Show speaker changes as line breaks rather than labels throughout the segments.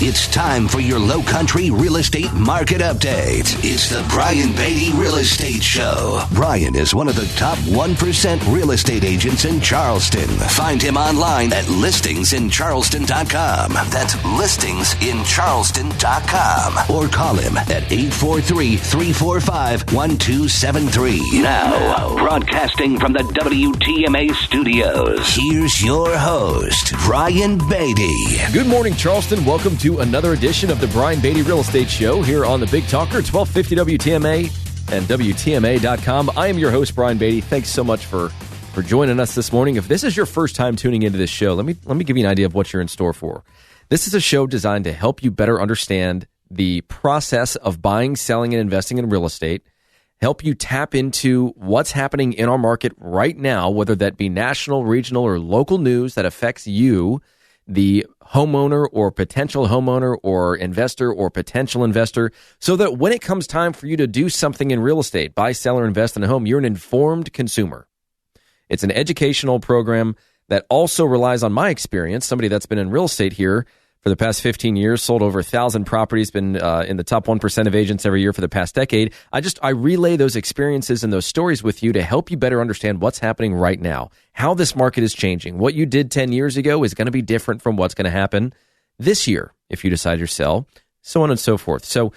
It's time for your Low Country Real Estate Market Update. It's the Brian Beatty Real Estate Show. Brian is one of the top 1% real estate agents in Charleston. Find him online at listingsincharleston.com. That's listingsincharleston.com. Or call him at 843-345-1273. Now, broadcasting from the WTMA studios, here's your host, Brian Beatty.
Good morning, Charleston. Welcome to another edition of the Brian Beatty Real Estate Show here on the Big Talker, 1250 WTMA and WTMA.com. I am your host, Brian Beatty. Thanks so much for joining us this morning. If this is your first time tuning into this show, let me give you an idea of what you're in store for. This is a show designed to help you better understand the process of buying, selling, and investing in real estate, help you tap into what's happening in our market right now, whether that be national, regional, or local news that affects you, the homeowner or potential homeowner or investor or potential investor, so that when it comes time for you to do something in real estate, buy, sell, or invest in a home, you're an informed consumer. It's an educational program that also relies on my experience, somebody that's been in real estate here for the past 15 years, sold over 1,000 properties, been in the top 1% of agents every year for the past decade. I relay those experiences and those stories with you to help you better understand what's happening right now, how this market is changing. What you did 10 years ago is going to be different from what's going to happen this year if you decide to sell, so on and so forth. So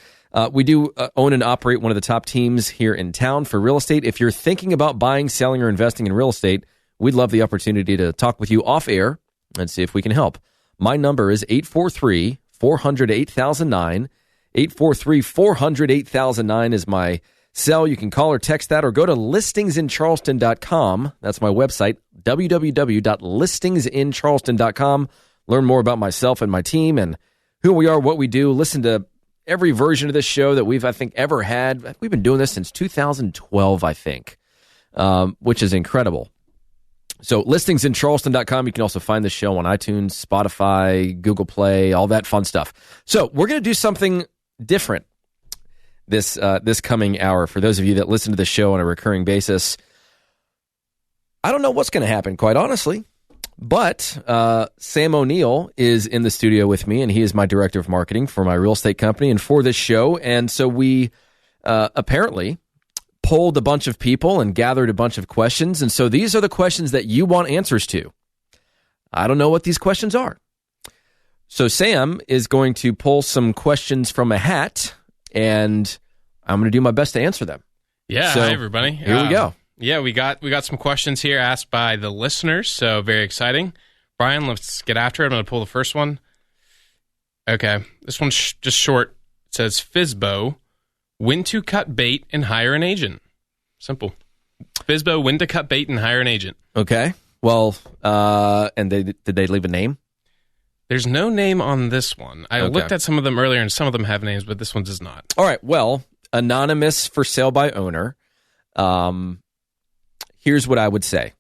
we do own and operate one of the top teams here in town for real estate. If you're thinking about buying, selling, or investing in real estate, we'd love the opportunity to talk with you off air and see if we can help. My number is 843-400-8009. 843-400-8009 is my cell. You can call or text that or go to listingsincharleston.com. That's my website, www.listingsincharleston.com. Learn more about myself and my team and who we are, what we do. Listen to every version of this show that we've, I think, ever had. We've been doing this since 2012, I think, which is incredible. So listingsincharleston.com. You can also find the show on iTunes, Spotify, Google Play, all that fun stuff. So we're going to do something different this coming hour. For those of you that listen to the show on a recurring basis, I don't know what's going to happen, quite honestly. But Sam O'Neill is in the studio with me, and he is my director of marketing for my real estate company and for this show. And so we apparently polled a bunch of people and gathered a bunch of questions. And so these are the questions that you want answers to. I don't know what these questions are. So Sam is going to pull some questions from a hat, and I'm going to do my best to answer them.
Yeah,
so,
hi everybody.
Here we go.
Yeah, we got some questions here asked by the listeners, so very exciting. Brian, let's get after it. I'm going to pull the first one. Okay, this one's just short. It says, Fizbo, when to cut bait and hire an agent. Simple. Fizbo, when to cut bait and hire an agent. Okay.
Well, and did they leave a name?
There's no name on this one. I looked at some of them earlier, and some of them have names, but this one does not.
All right. Well, anonymous for sale by owner. Here's what I would say.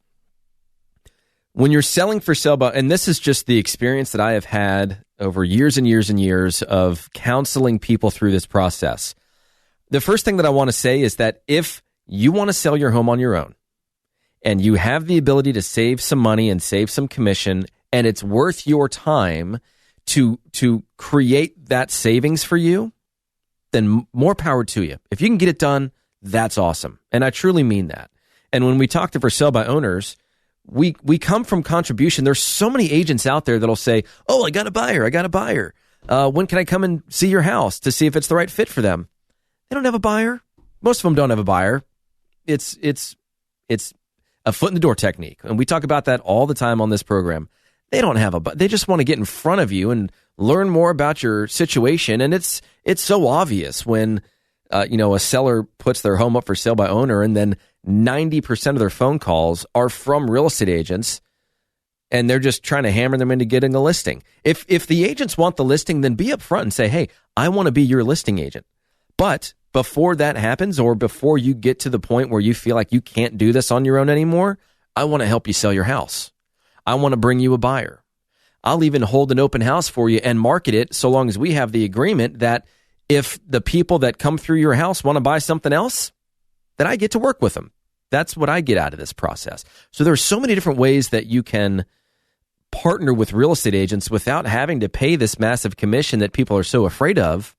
When you're selling for sale by, and this is just the experience that I have had over years and years and years of counseling people through this process. The first thing that I want to say is that if you want to sell your home on your own and you have the ability to save some money and save some commission, and it's worth your time to create that savings for you, then more power to you. If you can get it done, that's awesome. And I truly mean that. And when we talk to for sale by owners, we come from contribution. There's so many agents out there that'll say, oh, I got a buyer. When can I come and see your house to see if it's the right fit for them? They don't have a buyer. Most of them don't have a buyer. It's a foot in the door technique. And we talk about that all the time on this program. They don't have they just want to get in front of you and learn more about your situation. And it's so obvious when, a seller puts their home up for sale by owner, and then 90% of their phone calls are from real estate agents, and they're just trying to hammer them into getting a listing. If the agents want the listing, then be upfront and say, hey, I want to be your listing agent. But before that happens, or before you get to the point where you feel like you can't do this on your own anymore, I want to help you sell your house. I want to bring you a buyer. I'll even hold an open house for you and market it so long as we have the agreement that if the people that come through your house want to buy something else, then I get to work with them. That's what I get out of this process. So there are so many different ways that you can partner with real estate agents without having to pay this massive commission that people are so afraid of.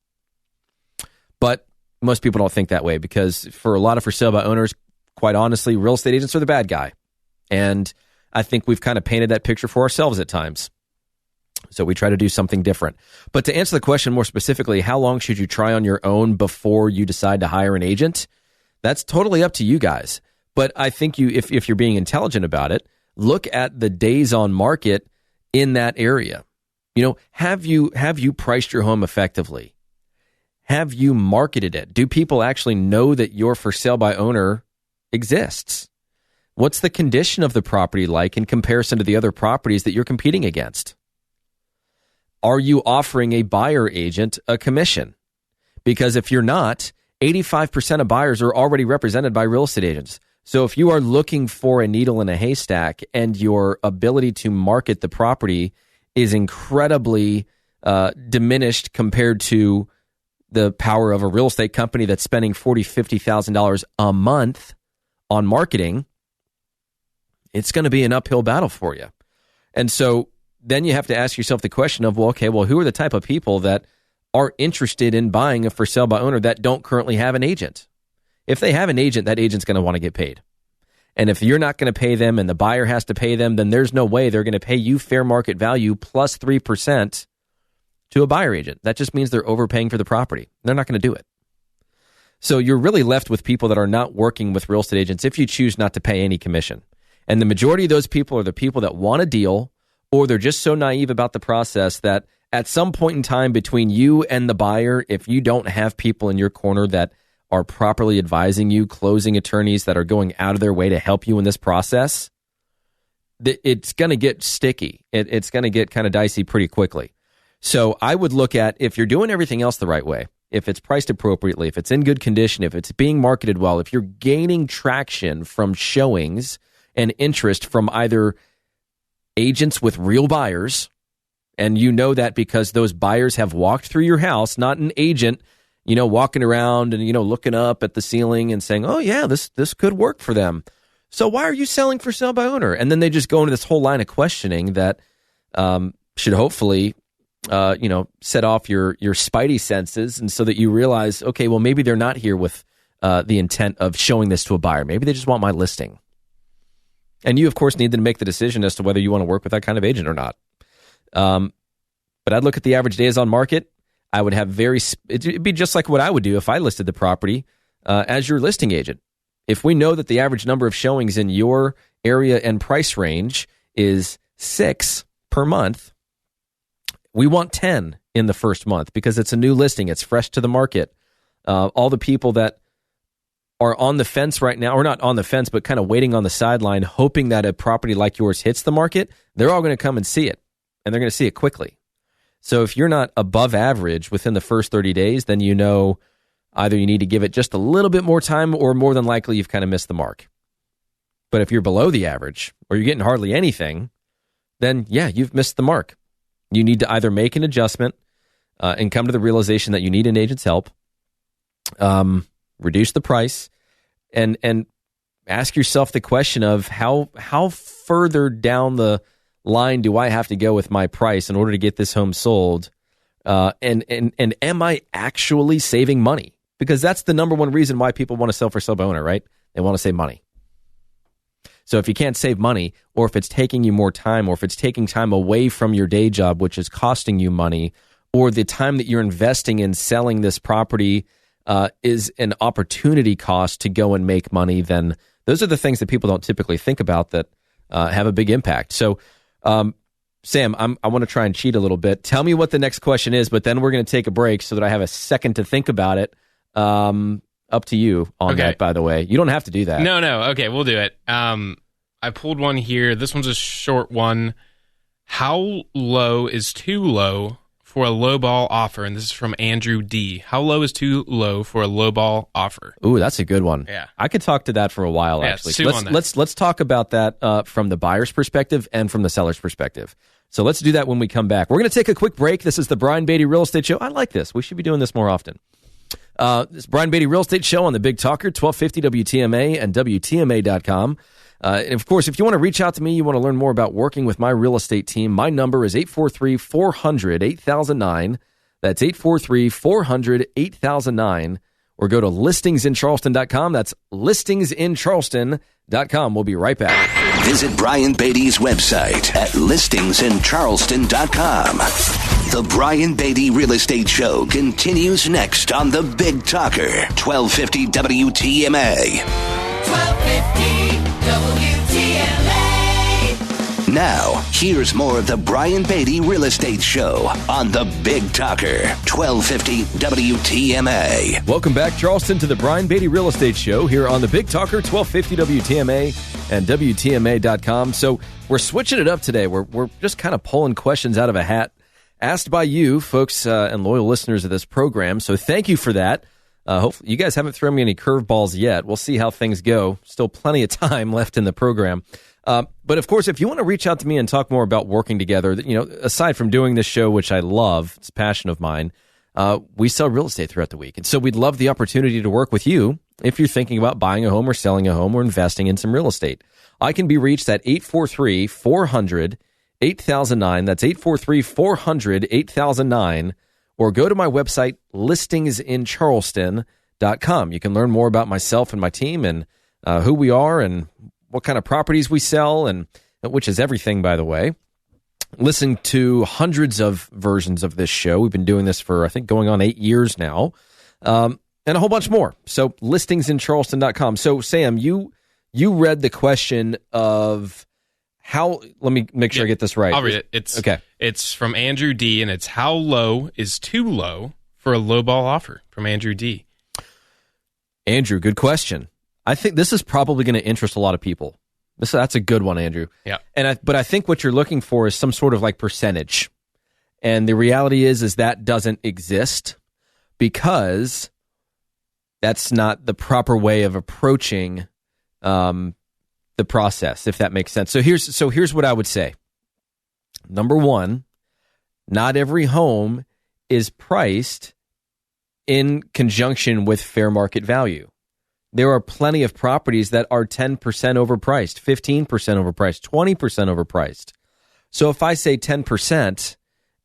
But most people don't think that way, because for a lot of for sale by owners, quite honestly, real estate agents are the bad guy. And I think we've kind of painted that picture for ourselves at times. So we try to do something different. But to answer the question more specifically, how long should you try on your own before you decide to hire an agent? That's totally up to you guys. But I think if you're being intelligent about it, look at the days on market in that area. Have you priced your home effectively? Have you marketed it? Do people actually know that your for sale by owner exists? What's the condition of the property like in comparison to the other properties that you're competing against? Are you offering a buyer agent a commission? Because if you're not, 85% of buyers are already represented by real estate agents. So if you are looking for a needle in a haystack and your ability to market the property is incredibly diminished compared to the power of a real estate company that's spending $40,000, $50,000 a month on marketing, it's going to be an uphill battle for you. And so then you have to ask yourself the question of, who are the type of people that are interested in buying a for sale by owner that don't currently have an agent? If they have an agent, that agent's going to want to get paid. And if you're not going to pay them and the buyer has to pay them, then there's no way they're going to pay you fair market value plus 3% to a buyer agent. That just means they're overpaying for the property. They're not going to do it. So you're really left with people that are not working with real estate agents if you choose not to pay any commission. And the majority of those people are the people that want a deal, or they're just so naive about the process that at some point in time between you and the buyer, if you don't have people in your corner that are properly advising you, closing attorneys that are going out of their way to help you in this process, it's going to get sticky. It's going to get kind of dicey pretty quickly. So I would look at, if you're doing everything else the right way, if it's priced appropriately, if it's in good condition, if it's being marketed well, if you're gaining traction from showings and interest from either agents with real buyers, and you know that because those buyers have walked through your house, not an agent, walking around and, looking up at the ceiling and saying, oh yeah, this could work for them. So why are you selling for sale by owner? And then they just go into this whole line of questioning that should hopefully set off your spidey senses, and so that you realize, okay, well, maybe they're not here with the intent of showing this to a buyer. Maybe they just want my listing. And you, of course, need to make the decision as to whether you want to work with that kind of agent or not. But I'd look at the average days on market. I would have it'd be just like what I would do if I listed the property as your listing agent. If we know that the average number of showings in your area and price range is 6 per month, we want 10 in the first month because it's a new listing. It's fresh to the market. All the people that are on the fence right now, or not on the fence, but kind of waiting on the sideline, hoping that a property like yours hits the market, they're all going to come and see it, and they're going to see it quickly. So if you're not above average within the first 30 days, then either you need to give it just a little bit more time, or more than likely you've kind of missed the mark. But if you're below the average, or you're getting hardly anything, then yeah, you've missed the mark. You need to either make an adjustment and come to the realization that you need an agent's help, reduce the price, and ask yourself the question of how further down the line do I have to go with my price in order to get this home sold? And am I actually saving money? Because that's the number one reason why people want to sell for sale by owner, right? They want to save money. So if you can't save money, or if it's taking you more time, or if it's taking time away from your day job, which is costing you money, or the time that you're investing in selling this property is an opportunity cost to go and make money, then those are the things that people don't typically think about that have a big impact. So, Sam, I want to try and cheat a little bit. Tell me what the next question is, but then we're going to take a break so that I have a second to think about it. Up to you on that, by the way. You don't have to do that.
No. Okay, we'll do it. I pulled one here. This one's a short one. How low is too low for a lowball offer? And this is from Andrew D. How low is too low for a lowball offer?
Ooh, that's a good one.
Yeah.
I could talk to that for a while, actually. Let's talk about that from the buyer's perspective and from the seller's perspective. So let's do that when we come back. We're going to take a quick break. This is the Brian Beatty Real Estate Show. I like this. We should be doing this more often. This Brian Beatty Real Estate Show on the Big Talker, 1250 WTMA and WTMA.com. And of course, if you want to reach out to me, you want to learn more about working with my real estate team, my number is 843-400-8009. That's 843-400-8009. Or go to listingsincharleston.com. That's listingsincharleston.com. We'll be right back.
Visit Brian Beatty's website at listingsincharleston.com. The Brian Beatty Real Estate Show continues next on The Big Talker, 1250 WTMA. 1250 WTMA. Now, here's more of the Brian Beatty Real Estate Show on The Big Talker, 1250 WTMA.
Welcome back, Charleston, to the Brian Beatty Real Estate Show here on The Big Talker, 1250 WTMA and WTMA.com. So we're switching it up today. We're just kind of pulling questions out of a hat asked by you folks and loyal listeners of this program. So thank you for that. Hopefully you guys haven't thrown me any curveballs yet. We'll see how things go. Still plenty of time left in the program. But of course, if you want to reach out to me and talk more about working together, aside from doing this show, which I love, it's a passion of mine, we sell real estate throughout the week. And so we'd love the opportunity to work with you if you're thinking about buying a home or selling a home or investing in some real estate. I can be reached at 843-400-8009. That's 843-400-8009. Or go to my website, listingsincharleston.com. You can learn more about myself and my team and who we are and what kind of properties we sell, and which is everything, by the way. Listen to hundreds of versions of this show. We've been doing this for, I think, going on 8 years now, and a whole bunch more. So listingsincharleston.com. So, Sam, you read the question of how, let me make sure I get this right.
I'll read it. It's from Andrew D., and it's how low is too low for a lowball offer, from Andrew D.
Andrew, good question. I think this is probably going to interest a lot of people. That's a good one, Andrew.
Yeah.
But I think what you're looking for is some sort of like percentage. And the reality is that doesn't exist because that's not the proper way of approaching the process, if that makes sense. So here's what I would say. Number one, not every home is priced in conjunction with fair market value. There are plenty of properties that are 10% overpriced, 15% overpriced, 20% overpriced. So if I say 10%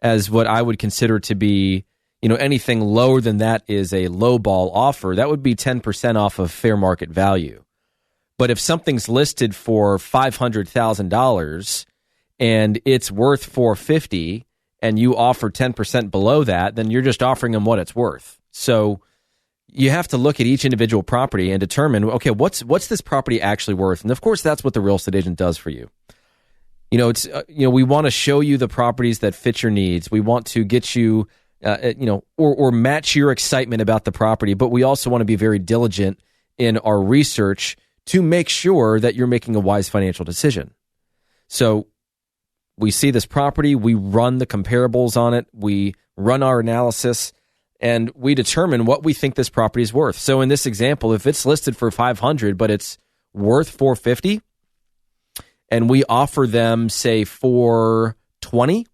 as what I would consider to be, anything lower than that is a low ball offer, that would be 10% off of fair market value. But if something's listed for $500,000 and it's worth $450,000 and you offer 10% below that, then you're just offering them what it's worth. So you have to look at each individual property and determine, okay, what's this property actually worth? And of course, that's what the real estate agent does for you. We want to show you the properties that fit your needs. We want to get you, or match your excitement about the property. But we also want to be very diligent in our research to make sure that you're making a wise financial decision. So we see this property, we run the comparables on it, we run our analysis, and we determine what we think this property is worth. So in this example, if it's listed for $500,000, but it's worth $450,000, and we offer them, say, $420,000,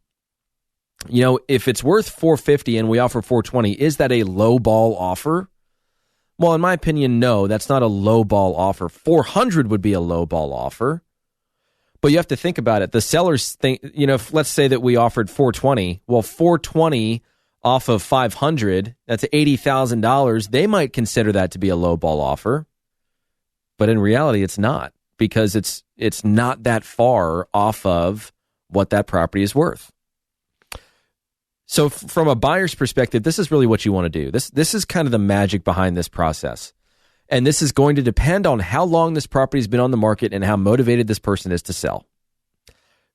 if it's worth $450,000 and we offer $420,000, is that a low ball offer? Well, in my opinion, no, that's not a low ball offer. $400,000 would be a low ball offer. But you have to think about it. The sellers think, if, let's say that we offered $420,000, well, $420,000 off of $500,000, that's $80,000. They might consider that to be a low ball offer, but in reality, it's not, because it's not that far off of what that property is worth. So from a buyer's perspective, this is really what you want to do. This is kind of the magic behind this process, and this is going to depend on how long this property has been on the market and how motivated this person is to sell.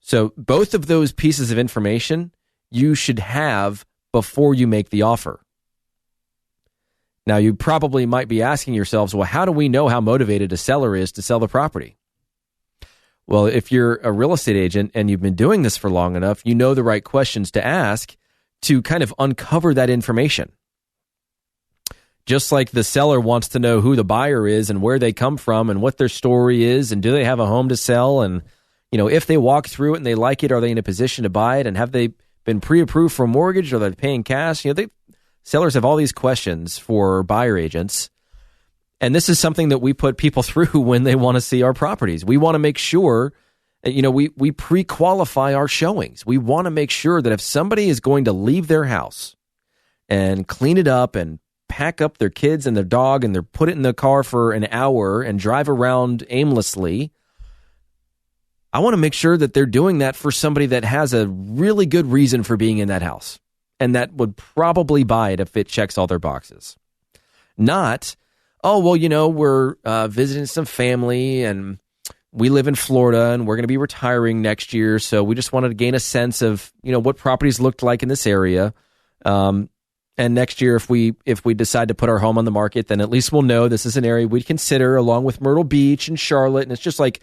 So both of those pieces of information you should have before you make the offer. Now, you probably might be asking yourselves, well, how do we know how motivated a seller is to sell the property? Well, if you're a real estate agent and you've been doing this for long enough, you know the right questions to ask to kind of uncover that information. Just like the seller wants to know who the buyer is and where they come from and what their story is and do they have a home to sell, and if they walk through it and they like it, are they in a position to buy it, and have they been pre-approved for a mortgage, or they're paying cash? Sellers have all these questions for buyer agents. And this is something that we put people through when they want to see our properties. We want to make sure, we pre-qualify our showings. We want to make sure that if somebody is going to leave their house and clean it up and pack up their kids and their dog and they're put it in the car for an hour and drive around aimlessly, I want to make sure that they're doing that for somebody that has a really good reason for being in that house and that would probably buy it if it checks all their boxes. Not, we're visiting some family and we live in Florida and we're going to be retiring next year, so we just wanted to gain a sense of, what properties looked like in this area. And next year, if we decide to put our home on the market, then at least we'll know this is an area we'd consider along with Myrtle Beach and Charlotte. And it's just like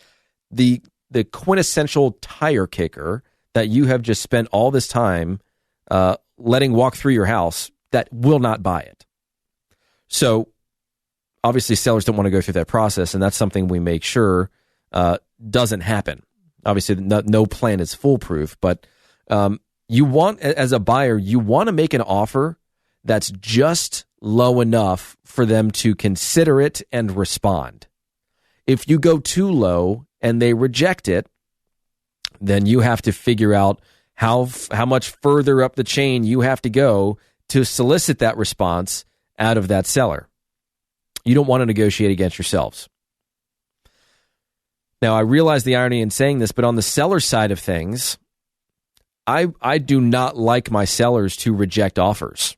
the quintessential tire kicker that you have just spent all this time letting walk through your house that will not buy it. So obviously sellers don't want to go through that process, and that's something we make sure doesn't happen. Obviously, no plan is foolproof, but you want, as a buyer, you want to make an offer that's just low enough for them to consider it and respond. If you go too low and they reject it, then you have to figure out how much further up the chain you have to go to solicit that response out of that seller. You don't want to negotiate against yourselves. Now, I realize the irony in saying this, but on the seller side of things, I do not like my sellers to reject offers.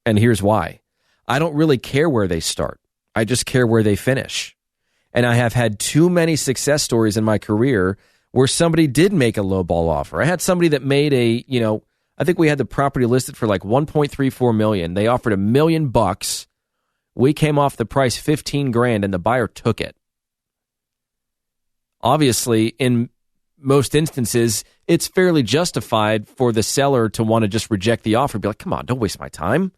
And here's why. I don't really care where they start. I just care where they finish. And I have had too many success stories in my career where somebody did make a lowball offer. I had somebody that made I think we had the property listed for like $1.34 million. They offered $1 million. We came off the price $15,000 and the buyer took it. Obviously, in most instances, it's fairly justified for the seller to want to just reject the offer. Be like, come on, don't waste my time.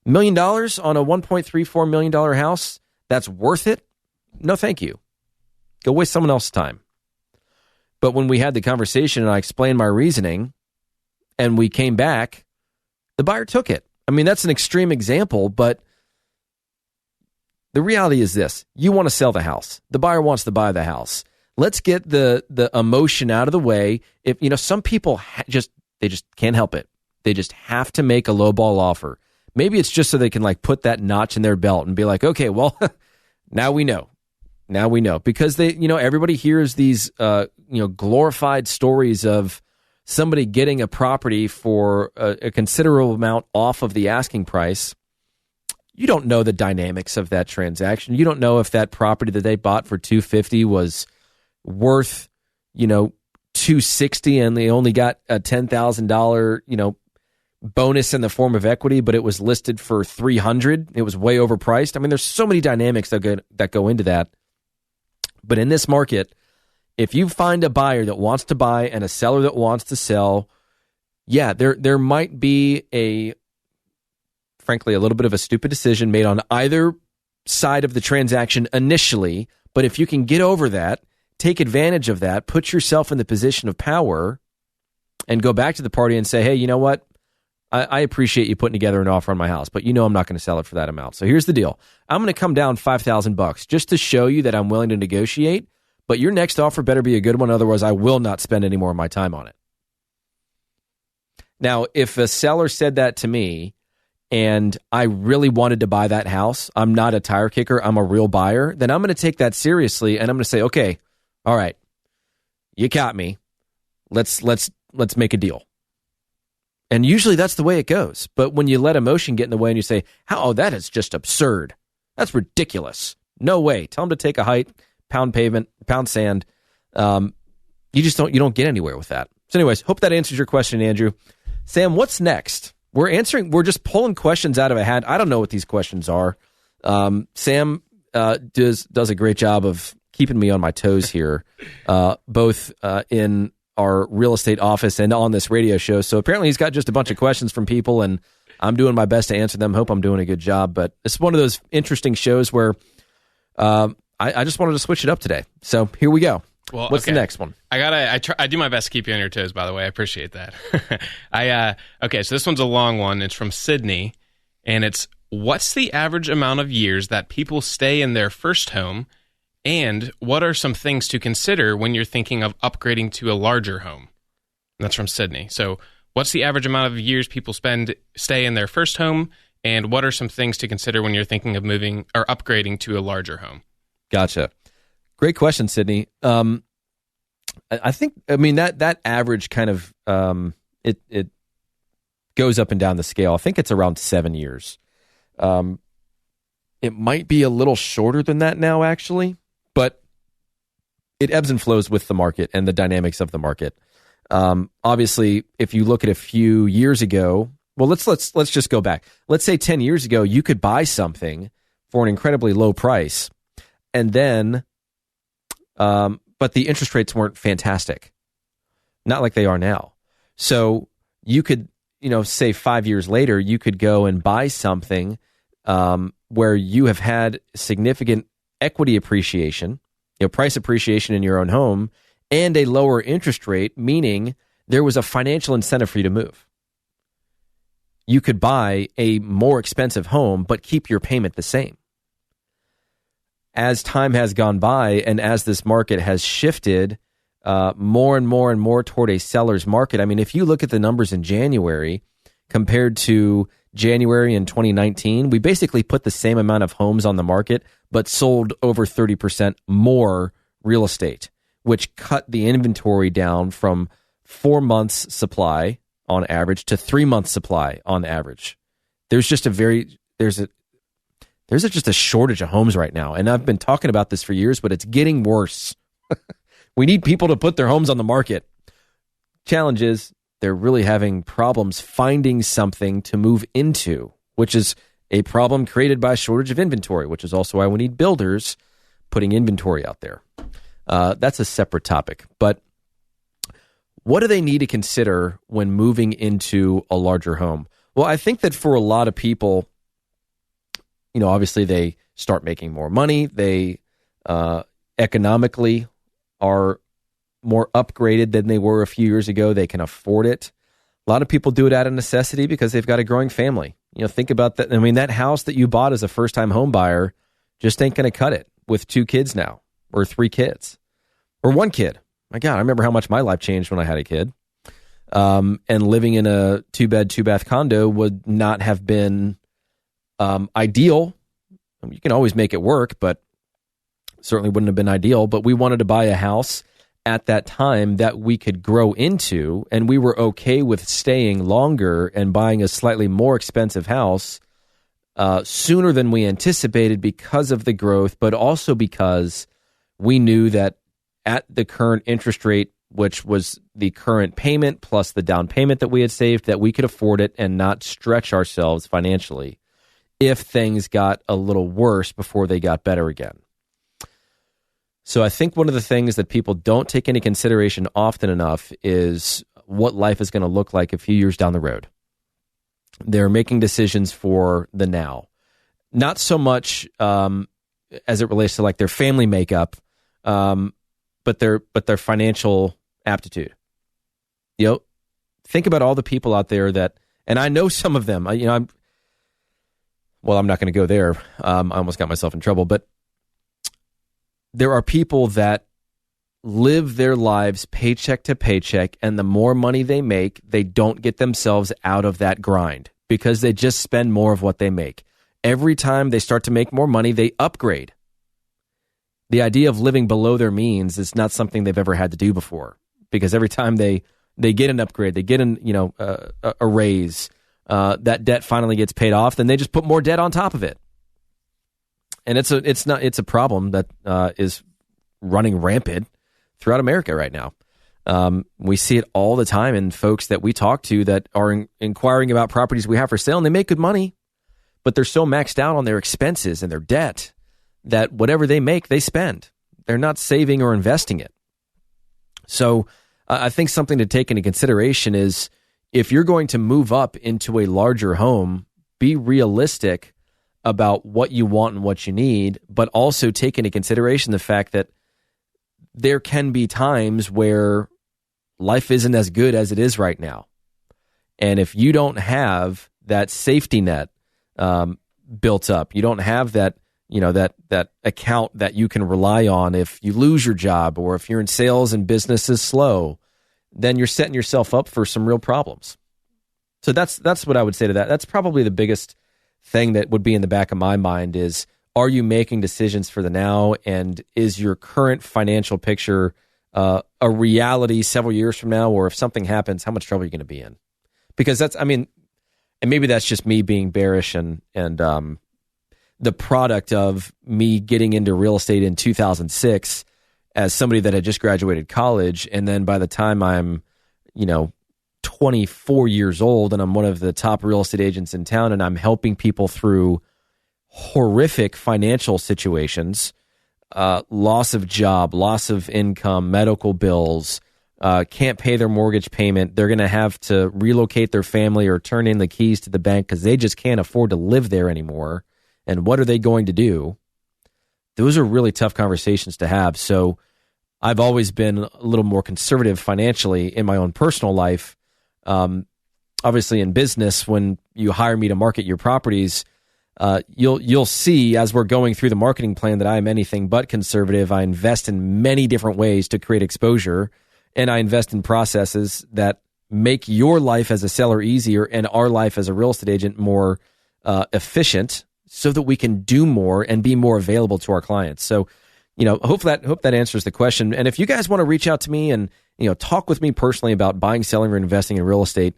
$1 million on a $1.34 million house, that's worth it? No, thank you. Go waste someone else's time. But when we had the conversation and I explained my reasoning and we came back, the buyer took it. I mean, that's an extreme example, but the reality is this. You want to sell the house. The buyer wants to buy the house. Let's get the emotion out of the way. If some people they just can't help it. They just have to make a lowball offer. Maybe it's just so they can put that notch in their belt and be like, okay, well, now we know. Now we know, because everybody hears these glorified stories of somebody getting a property for a considerable amount off of the asking price. You don't know the dynamics of that transaction. You don't know if that property that they bought for $250 was worth, $260 and they only got a $10,000, bonus in the form of equity, but it was listed for $300. It was way overpriced. I mean, there's so many dynamics that go into that. But in this market, if you find a buyer that wants to buy and a seller that wants to sell, yeah, there might be frankly, a little bit of a stupid decision made on either side of the transaction initially. But if you can get over that, take advantage of that, put yourself in the position of power, and go back to the party and say, hey, you know what? I appreciate you putting together an offer on my house, but I'm not going to sell it for that amount. So here's the deal. I'm going to come down $5,000 just to show you that I'm willing to negotiate, but your next offer better be a good one. Otherwise, I will not spend any more of my time on it. Now, if a seller said that to me and I really wanted to buy that house, I'm not a tire kicker, I'm a real buyer, then I'm going to take that seriously and I'm going to say, okay, all right, you caught me. Let's make a deal. And usually that's the way it goes. But when you let emotion get in the way and you say, that is just absurd. That's ridiculous. No way. Tell them to take a hike, pound pavement, pound sand. You don't get anywhere with that. So anyways, hope that answers your question, Andrew. Sam, what's next? We're just pulling questions out of a hat. I don't know what these questions are. Sam does a great job of keeping me on my toes here, both in our real estate office and on this radio show. So apparently he's got just a bunch of questions from people, and I'm doing my best to answer them. Hope I'm doing a good job. But it's one of those interesting shows where I just wanted to switch it up today. So here we go. Well, what's the next one?
I do my best to keep you on your toes, by the way. I appreciate that. So this one's a long one. It's from Sydney, and it's, what's the average amount of years that people stay in their first home, and what are some things to consider when you're thinking of upgrading to a larger home? And that's from Sydney. So what's the average amount of years people stay in their first home, and what are some things to consider when you're thinking of moving or upgrading to a larger home?
Gotcha. Great question, Sydney. I think that average kind of it goes up and down the scale. I think it's around 7 years. It might be a little shorter than that now, actually, but it ebbs and flows with the market and the dynamics of the market. Obviously, if you look at a few years ago, well, let's just go back. Let's say 10 years ago, you could buy something for an incredibly low price, and then, but the interest rates weren't fantastic, not like they are now. So you could, say 5 years later, you could go and buy something where you have had significant equity appreciation, price appreciation in your own home, and a lower interest rate, meaning there was a financial incentive for you to move. You could buy a more expensive home, but keep your payment the same. As time has gone by and as this market has shifted more and more and more toward a seller's market, I mean, if you look at the numbers in January compared to January in 2019, we basically put the same amount of homes on the market, but sold over 30% more real estate, which cut the inventory down from 4 months supply on average to 3 months supply on average. There's just there's just a shortage of homes right now. And I've been talking about this for years, but it's getting worse. We need people to put their homes on the market. Challenge is they're really having problems finding something to move into, which is a problem created by a shortage of inventory, which is also why we need builders putting inventory out there. That's a separate topic. But what do they need to consider when moving into a larger home? Well, I think that for a lot of people, obviously they start making more money. They economically are more upgraded than they were a few years ago. They can afford it. A lot of people do it out of necessity because they've got a growing family. Think about that. I mean, that house that you bought as a first-time home buyer just ain't going to cut it with 2 kids now, or 3 kids, or 1 kid. My God, I remember how much my life changed when I had a kid. And living in a 2-bed, 2-bath condo would not have been ideal. You can always make it work, but certainly wouldn't have been ideal. But we wanted to buy a house at that time that we could grow into, and we were okay with staying longer and buying a slightly more expensive house sooner than we anticipated because of the growth, but also because we knew that at the current interest rate, which was the current payment plus the down payment that we had saved, that we could afford it and not stretch ourselves financially if things got a little worse before they got better again. So I think one of the things that people don't take into consideration often enough is what life is going to look like a few years down the road. They're making decisions for the now. Not so much as it relates to like their family makeup, but their financial aptitude. Think about all the people out there that, and I know some of them. I'm not going to go there. I almost got myself in trouble, but there are people that live their lives paycheck to paycheck, and the more money they make, they don't get themselves out of that grind because they just spend more of what they make. Every time they start to make more money, they upgrade. The idea of living below their means is not something they've ever had to do before, because every time they get an upgrade, they get a raise, that debt finally gets paid off, then they just put more debt on top of it. And it's a problem that is running rampant throughout America right now. We see it all the time in folks that we talk to that are inquiring about properties we have for sale, and they make good money, but they're so maxed out on their expenses and their debt that whatever they make, they spend. They're not saving or investing it. So I think something to take into consideration is if you're going to move up into a larger home, be realistic about what you want and what you need, but also take into consideration the fact that there can be times where life isn't as good as it is right now. And if you don't have that safety net, built up. You don't have that, that account that you can rely on if you lose your job or if you're in sales and business is slow, then you're setting yourself up for some real problems. So that's what I would say to that. That's probably the biggest thing that would be in the back of my mind is, are you making decisions for the now? And is your current financial picture a reality several years from now? Or if something happens, how much trouble are you going to be in? Because and maybe that's just me being bearish and the product of me getting into real estate in 2006 as somebody that had just graduated college. And then by the time I'm, 24 years old and I'm one of the top real estate agents in town and I'm helping people through horrific financial situations, loss of job, loss of income, medical bills, can't pay their mortgage payment. They're going to have to relocate their family or turn in the keys to the bank because they just can't afford to live there anymore. And what are they going to do? Those are really tough conversations to have. So I've always been a little more conservative financially in my own personal life. Obviously in business, when you hire me to market your properties, you'll see as we're going through the marketing plan that I am anything but conservative. I invest in many different ways to create exposure, and I invest in processes that make your life as a seller easier and our life as a real estate agent more efficient so that we can do more and be more available to our clients. So, hope that answers the question. And if you guys want to reach out to me and, talk with me personally about buying, selling, or investing in real estate,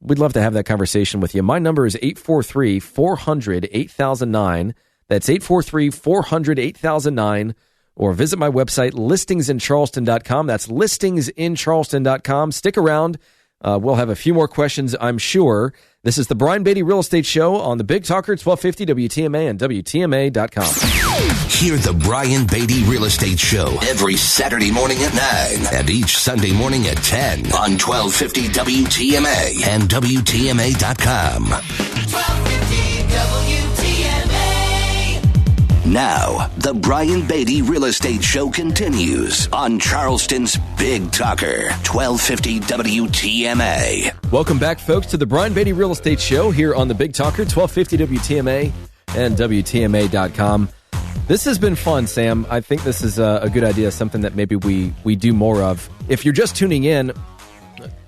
we'd love to have that conversation with you. My number is 843-400-8009. That's 843-400-8009. Or visit my website, listingsincharleston.com. That's listingsincharleston.com. Stick around. We'll have a few more questions, I'm sure. This is the Brian Beatty Real Estate Show on the Big Talker 1250 WTMA and WTMA.com.
Hear the Brian Beatty Real Estate Show every Saturday morning at 9 and each Sunday morning at 10 on 1250 WTMA and WTMA.com. 1250 WTMA. Now, the Brian Beatty Real Estate Show continues on Charleston's Big Talker, 1250 WTMA.
Welcome back, folks, to the Brian Beatty Real Estate Show here on the Big Talker, 1250 WTMA and WTMA.com. This has been fun, Sam. I think this is a good idea, something that maybe we do more of. If you're just tuning in,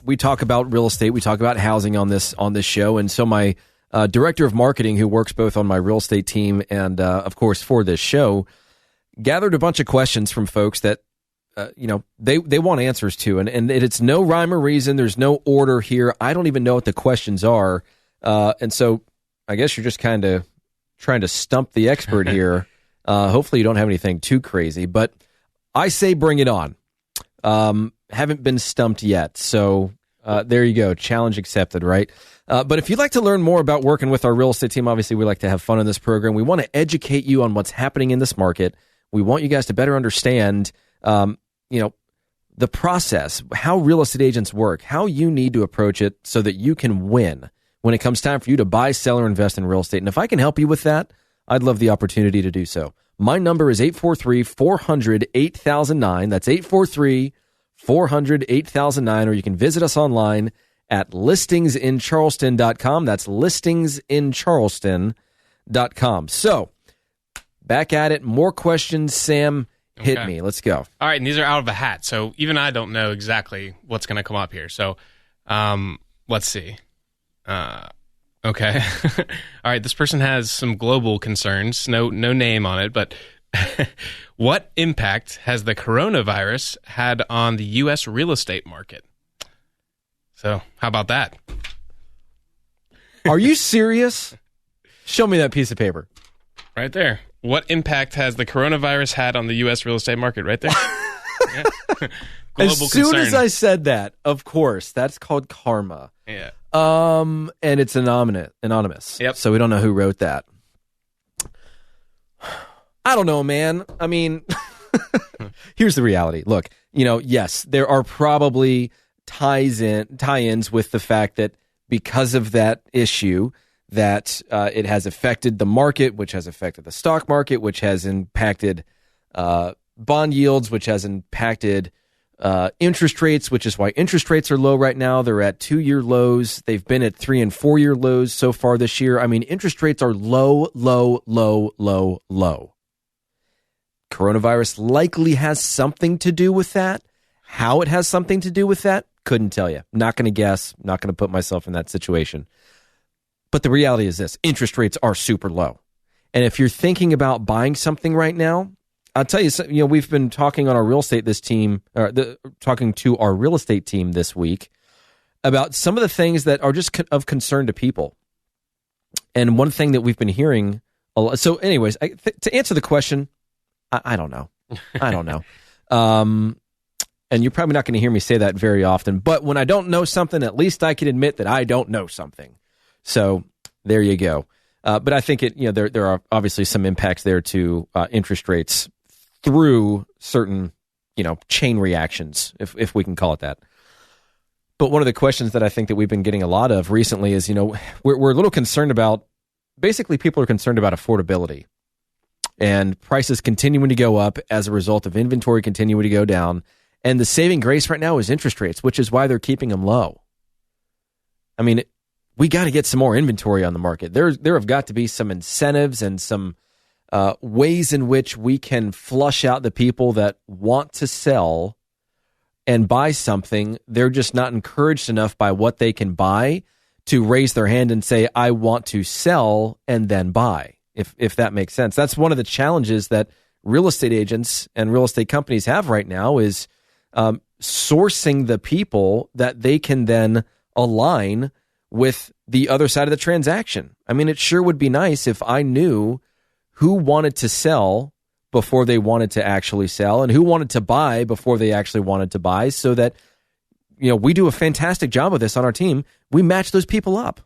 we talk about real estate, we talk about housing on this show, and so my director of marketing, who works both on my real estate team and, of course, for this show, gathered a bunch of questions from folks that, they want answers to. And it's no rhyme or reason. There's no order here. I don't even know what the questions are. And so I guess you're just kind of trying to stump the expert here. Hopefully you don't have anything too crazy. But I say bring it on. Haven't been stumped yet. So there you go. Challenge accepted, right? But if you'd like to learn more about working with our real estate team, obviously we like to have fun in this program. We want to educate you on what's happening in this market. We want you guys to better understand, the process, how real estate agents work, how you need to approach it so that you can win when it comes time for you to buy, sell, or invest in real estate. And if I can help you with that, I'd love the opportunity to do so. My number is 843-400-8009. That's 843-400-8009, or you can visit us online at listingsincharleston.com. That's listingsincharleston.com. So, back at it. More questions, Sam. Hit me. Let's go.
All right, and these are out of a hat, so even I don't know exactly what's going to come up here. So, let's see. Okay. All right, this person has some global concerns. No name on it, but what impact has the coronavirus had on the U.S. real estate market? So, how about that?
Are you serious? Show me that piece of paper.
Right there. What impact has the coronavirus had on the U.S. real estate market? Right there. Yeah.
As soon as I said that, of course, that's called karma.
Yeah.
And it's anonymous.
Yep.
So we don't know who wrote that. I don't know, man. I mean, here's the reality. Look, yes, there are probably tie-ins with the fact that because of that issue, that it has affected the market, which has affected the stock market, which has impacted bond yields, which has impacted interest rates, which is why interest rates are low right now. They're at 2-year lows. They've been at 3 and 4-year lows so far this year. I mean, interest rates are low, low, low, low, low. Coronavirus likely has something to do with that. How it has something to do with that, couldn't tell you. Not going to guess. Not going to put myself in that situation. But the reality is this: interest rates are super low. And if you're thinking about buying something right now, I'll tell you, we've been talking on our real estate talking to our real estate team this week about some of the things that are just of concern to people. And one thing that we've been hearing a lot. So, anyways, to answer the question, I don't know. I don't know. And you're probably not going to hear me say that very often. But when I don't know something, at least I can admit that I don't know something. So there you go. But I think there are obviously some impacts there to interest rates through certain, chain reactions, if we can call it that. But one of the questions that I think that we've been getting a lot of recently is, we're a little concerned about, basically people are concerned about affordability and prices continuing to go up as a result of inventory continuing to go down. And the saving grace right now is interest rates, which is why they're keeping them low. I mean, we got to get some more inventory on the market. There have got to be some incentives and some ways in which we can flush out the people that want to sell and buy something. They're just not encouraged enough by what they can buy to raise their hand and say, I want to sell and then buy, if that makes sense. That's one of the challenges that real estate agents and real estate companies have right now is sourcing the people that they can then align with the other side of the transaction. I mean, it sure would be nice if I knew who wanted to sell before they wanted to actually sell and who wanted to buy before they actually wanted to buy, so that, we do a fantastic job of this on our team. We match those people up.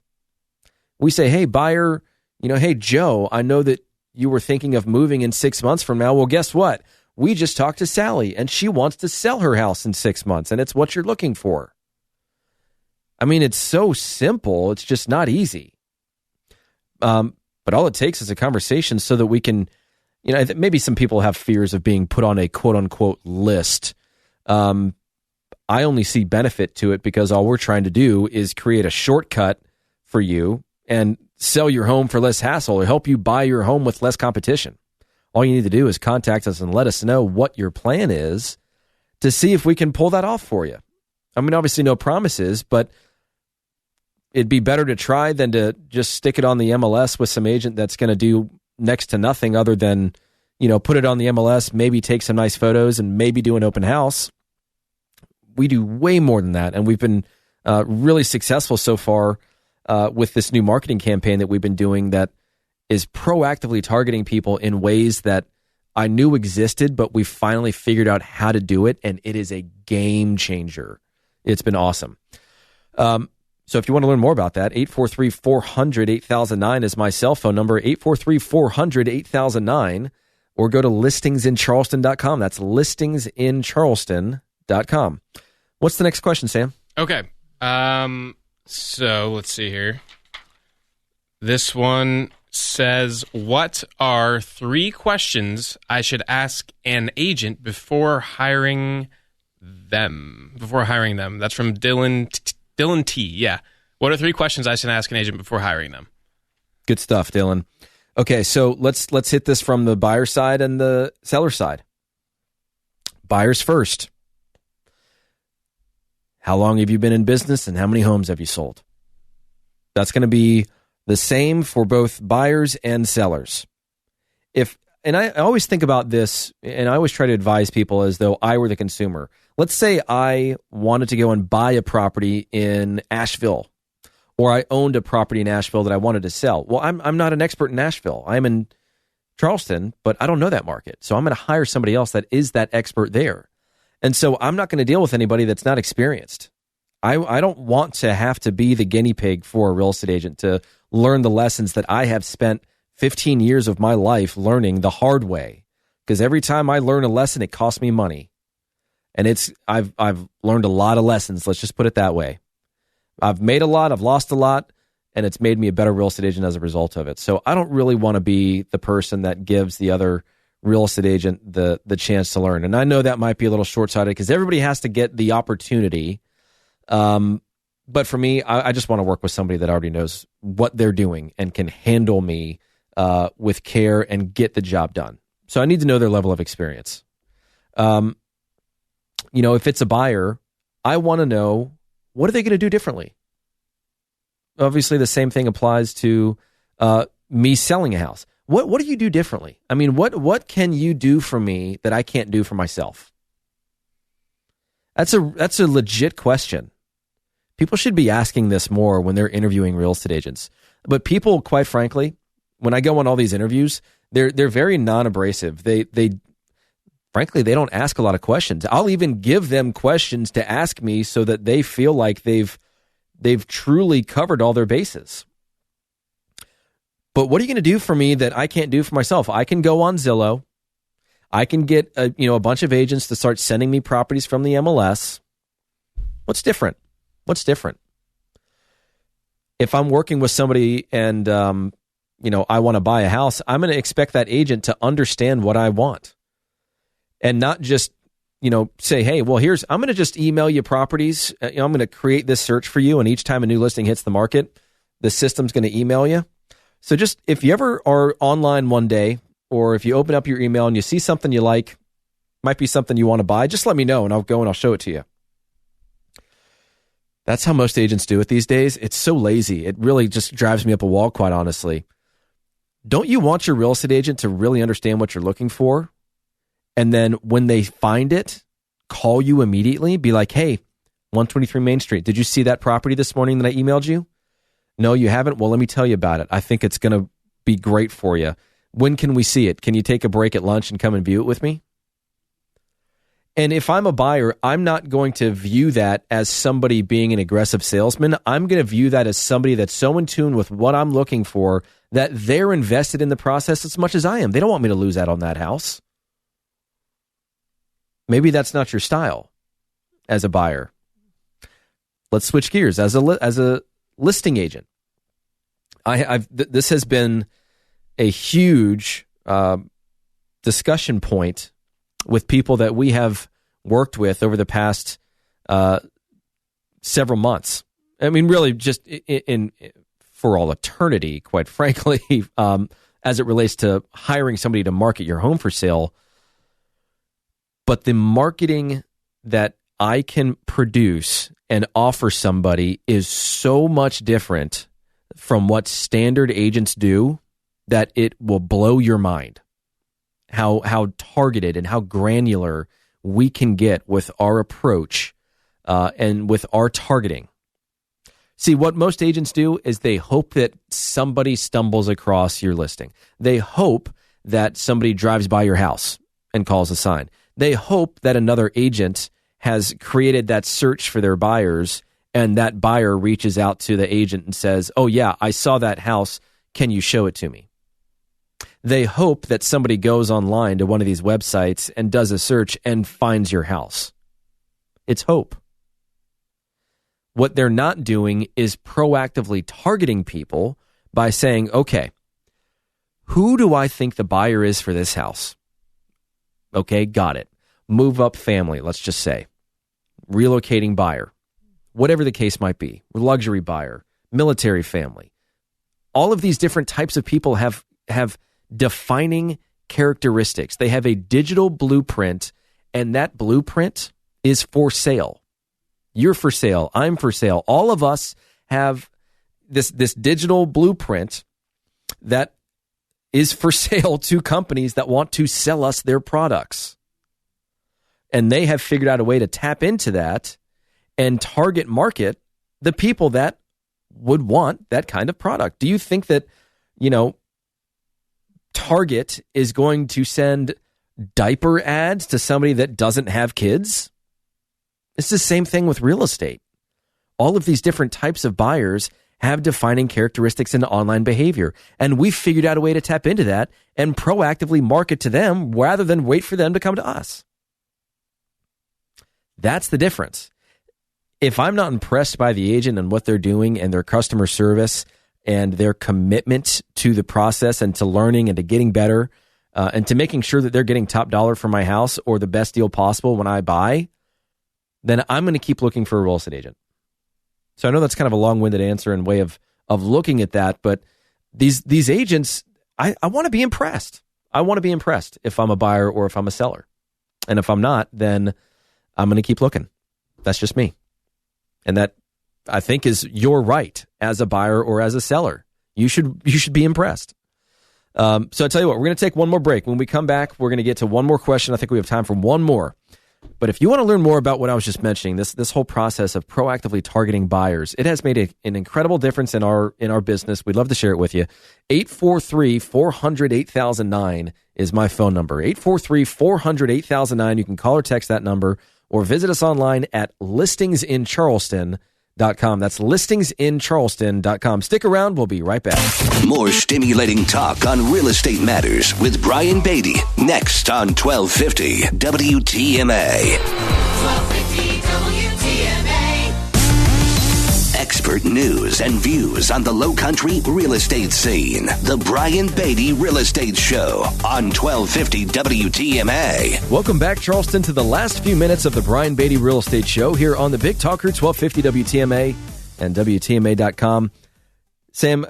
We say, hey, buyer, hey, Joe, I know that you were thinking of moving in 6 months from now. Well, guess what? We just talked to Sally and she wants to sell her house in 6 months and it's what you're looking for. I mean, it's so simple. It's just not easy. But all it takes is a conversation so that we can, maybe some people have fears of being put on a quote unquote list. I only see benefit to it because all we're trying to do is create a shortcut for you and sell your home for less hassle or help you buy your home with less competition. All you need to do is contact us and let us know what your plan is to see if we can pull that off for you. I mean, obviously no promises, but it'd be better to try than to just stick it on the MLS with some agent that's going to do next to nothing other than, put it on the MLS, maybe take some nice photos and maybe do an open house. We do way more than that. And we've been really successful so far with this new marketing campaign that we've been doing that is proactively targeting people in ways that I knew existed, but we finally figured out how to do it. And it is a game changer. It's been awesome. So if you want to learn more about that, 843-400-8009 is my cell phone number, 843-400-8009, or go to listingsincharleston.com. That's listingsincharleston.com. What's the next question, Sam?
Okay. So let's see here. This one says, what are 3 questions I should ask an agent before hiring them? That's from Dylan T. Yeah. What are 3 questions I should ask an agent before hiring them?
Good stuff, Dylan. Okay, so let's hit this from the buyer side and the seller side. Buyers first. How long have you been in business and how many homes have you sold? That's going to be the same for both buyers and sellers. And I always think about this, and I always try to advise people as though I were the consumer. Let's say I wanted to go and buy a property in Asheville, or I owned a property in Asheville that I wanted to sell. Well, I'm not an expert in Asheville. I'm in Charleston, but I don't know that market. So I'm going to hire somebody else that is that expert there. And so I'm not going to deal with anybody that's not experienced. I don't want to have to be the guinea pig for a real estate agent to learn the lessons that I have spent 15 years of my life learning the hard way. Because every time I learn a lesson, it costs me money. And I've learned a lot of lessons. Let's just put it that way. I've made a lot, I've lost a lot, and it's made me a better real estate agent as a result of it. So I don't really want to be the person that gives the other real estate agent the chance to learn. And I know that might be a little short-sighted because everybody has to get the opportunity. But for me, I just want to work with somebody that already knows what they're doing and can handle me with care and get the job done. So I need to know their level of experience. If it's a buyer, I want to know, what are they going to do differently? Obviously, the same thing applies to me selling a house. What do you do differently? I mean, what can you do for me that I can't do for myself? That's a legit question. People should be asking this more when they're interviewing real estate agents. But people, quite frankly, when I go on all these interviews, they're very non-abrasive. Frankly, they don't ask a lot of questions. I'll even give them questions to ask me so that they feel like they've truly covered all their bases. But what are you going to do for me that I can't do for myself? I can go on Zillow. I can get a bunch of agents to start sending me properties from the MLS. What's different? If I'm working with somebody and I want to buy a house, I'm going to expect that agent to understand what I want. And not just, say, hey, well, I'm going to just email you properties. I'm going to create this search for you. And each time a new listing hits the market, the system's going to email you. So just, if you ever are online one day, or if you open up your email and you see something you like, might be something you want to buy, just let me know and I'll go and I'll show it to you. That's how most agents do it these days. It's so lazy. It really just drives me up a wall, quite honestly. Don't you want your real estate agent to really understand what you're looking for? And then when they find it, call you immediately. Be like, hey, 123 Main Street, did you see that property this morning that I emailed you? No, you haven't? Well, let me tell you about it. I think it's going to be great for you. When can we see it? Can you take a break at lunch and come and view it with me? And if I'm a buyer, I'm not going to view that as somebody being an aggressive salesman. I'm going to view that as somebody that's so in tune with what I'm looking for that they're invested in the process as much as I am. They don't want me to lose out on that house. Maybe that's not your style as a buyer. Let's switch gears. As a listing agent, this has been a huge discussion point with people that we have worked with over the past several months. I mean, really, just for all eternity, quite frankly, as it relates to hiring somebody to market your home for sale. But the marketing that I can produce and offer somebody is so much different from what standard agents do that it will blow your mind. How targeted and how granular we can get with our approach and with our targeting. See, what most agents do is they hope that somebody stumbles across your listing. They hope that somebody drives by your house and calls a sign. They hope that another agent has created that search for their buyers and that buyer reaches out to the agent and says, oh yeah, I saw that house. Can you show it to me? They hope that somebody goes online to one of these websites and does a search and finds your house. It's hope. What they're not doing is proactively targeting people by saying, okay, who do I think the buyer is for this house? Okay, got it. Move up family, let's just say. Relocating buyer. Whatever the case might be. Luxury buyer. Military family. All of these different types of people have defining characteristics. They have a digital blueprint, and that blueprint is for sale. You're for sale. I'm for sale. All of us have this digital blueprint that is for sale to companies that want to sell us their products. And they have figured out a way to tap into that and target market the people that would want that kind of product. Do you think that, Target is going to send diaper ads to somebody that doesn't have kids? It's the same thing with real estate. All of these different types of buyers have defining characteristics in online behavior. And we've figured out a way to tap into that and proactively market to them rather than wait for them to come to us. That's the difference. If I'm not impressed by the agent and what they're doing and their customer service and their commitment to the process and to learning and to getting better, and to making sure that they're getting top dollar for my house or the best deal possible when I buy, then I'm going to keep looking for a real estate agent. So I know that's kind of a long-winded answer and way of looking at that, but these agents, I want to be impressed. I want to be impressed if I'm a buyer or if I'm a seller. And if I'm not, then I'm going to keep looking. That's just me. And that, I think, is your right as a buyer or as a seller. You should be impressed. So I tell you what, we're going to take one more break. When we come back, we're going to get to one more question. I think we have time for one more. But if you want to learn more about what I was just mentioning, this whole process of proactively targeting buyers, it has made an incredible difference in our business. We'd love to share it with you. 843-400-8009 is my phone number. 843-400-8009. You can call or text that number or visit us online at listingsincharleston.com. That's listingsincharleston.com. Stick around. We'll be right back.
More stimulating talk on real estate matters with Brian Beatty next on 1250 WTMA. 1250 WTMA. Expert news and views on the Lowcountry real estate scene. The Brian Beatty Real Estate Show on 1250 WTMA.
Welcome back, Charleston, to the last few minutes of the Brian Beatty Real Estate Show here on the Big Talker 1250 WTMA and WTMA.com. Sam,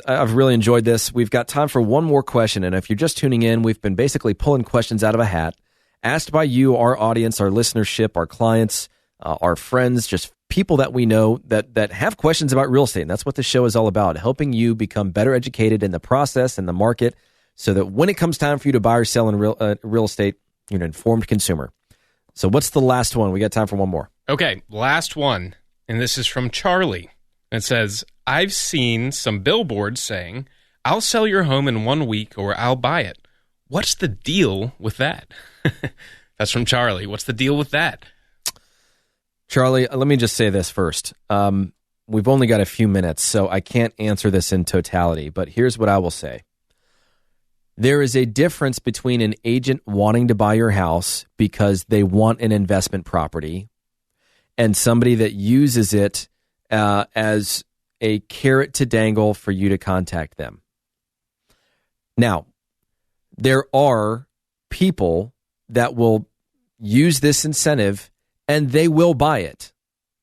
I've really enjoyed this. We've got time for one more question, and if you're just tuning in, we've been basically pulling questions out of a hat, asked by you, our audience, our listenership, our clients, our friends, just people that we know that have questions about real estate. And that's what the show is all about, helping you become better educated in the process and the market so that when it comes time for you to buy or sell in real estate, you're an informed consumer. So what's the last one? We got time for one more.
Okay, last one. And this is from Charlie. It says, I've seen some billboards saying, I'll sell your home in 1 week or I'll buy it. What's the deal with that? That's from Charlie. What's the deal with that?
Charlie, let me just say this first. We've only got a few minutes, so I can't answer this in totality, but here's what I will say. There is a difference between an agent wanting to buy your house because they want an investment property and somebody that uses it as a carrot to dangle for you to contact them. Now, there are people that will use this incentive and they will buy it.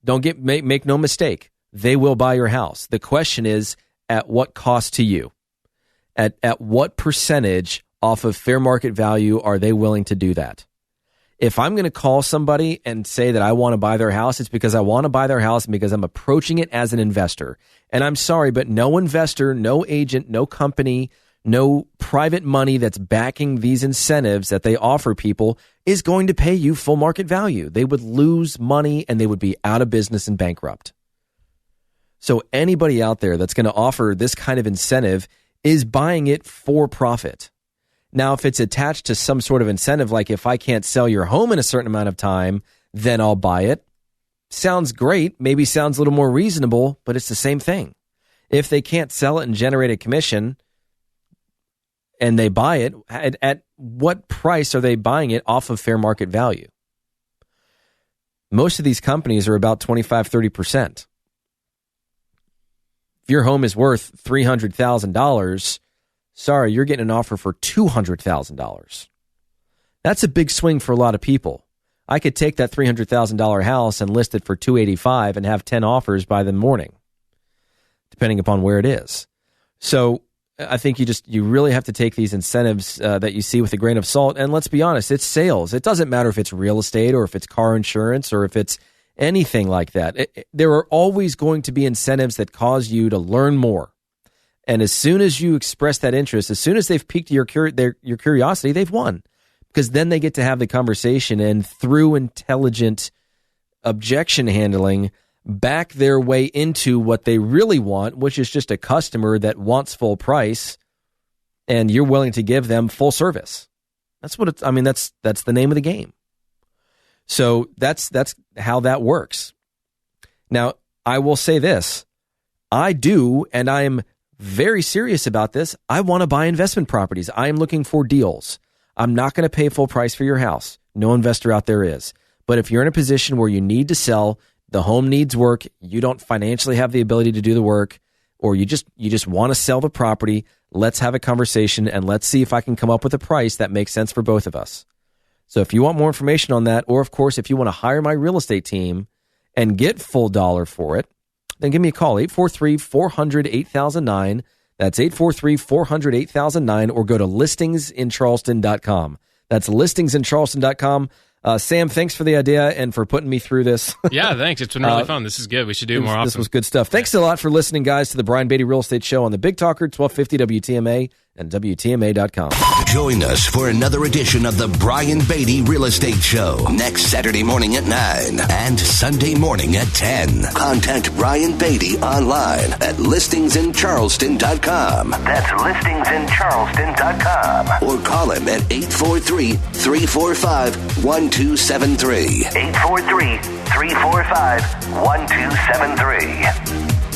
Make no mistake. They will buy your house. The question is, at what cost to you? At what percentage off of fair market value are they willing to do that? If I'm going to call somebody and say that I want to buy their house, it's because I want to buy their house and because I'm approaching it as an investor. And I'm sorry, but no investor, no agent, no company, no private money that's backing these incentives that they offer people is going to pay you full market value. They would lose money and they would be out of business and bankrupt. So anybody out there that's going to offer this kind of incentive is buying it for profit. Now, if it's attached to some sort of incentive, like if I can't sell your home in a certain amount of time, then I'll buy it. Sounds great, maybe sounds a little more reasonable, but it's the same thing. If they can't sell it and generate a commission and they buy it, at what price are they buying it off of fair market value? Most of these companies are about 25, 30%. If your home is worth $300,000, sorry, you're getting an offer for $200,000. That's a big swing for a lot of people. I could take that $300,000 house and list it for $285,000 and have 10 offers by the morning, depending upon where it is. So I think you really have to take these incentives that you see with a grain of salt. And let's be honest, it's sales. It doesn't matter if it's real estate or if it's car insurance or if it's anything like that. There are always going to be incentives that cause you to learn more. And as soon as you express that interest, as soon as they've piqued your curiosity, they've won. Because then they get to have the conversation and through intelligent objection handling, back their way into what they really want, which is just a customer that wants full price and you're willing to give them full service. That's what that's the name of the game. So that's how that works. Now, I will say this. I do, and I am very serious about this. I want to buy investment properties. I am looking for deals. I'm not going to pay full price for your house. No investor out there is. But if you're in a position where you need to sell, the home needs work, you don't financially have the ability to do the work, or you just want to sell the property, let's have a conversation and let's see if I can come up with a price that makes sense for both of us. So if you want more information on that, or of course, if you want to hire my real estate team and get full dollar for it, then give me a call, 843-400-8009. That's 843-400-8009, or go to listingsincharleston.com. That's listingsincharleston.com. Sam, thanks for the idea and for putting me through this.
Yeah, thanks. It's been really fun. This is good. We should do it more often.
This was good stuff. Thanks a lot for listening, guys, to the Brian Beatty Real Estate Show on the Big Talker, 1250 WTMA and WTMA.com.
Join us for another edition of the Brian Beatty Real Estate Show next Saturday morning at 9 and Sunday morning at 10. Contact Brian Beatty online at listingsincharleston.com. That's listingsincharleston.com. Or call him at 843-345-1273. 843-345-1273.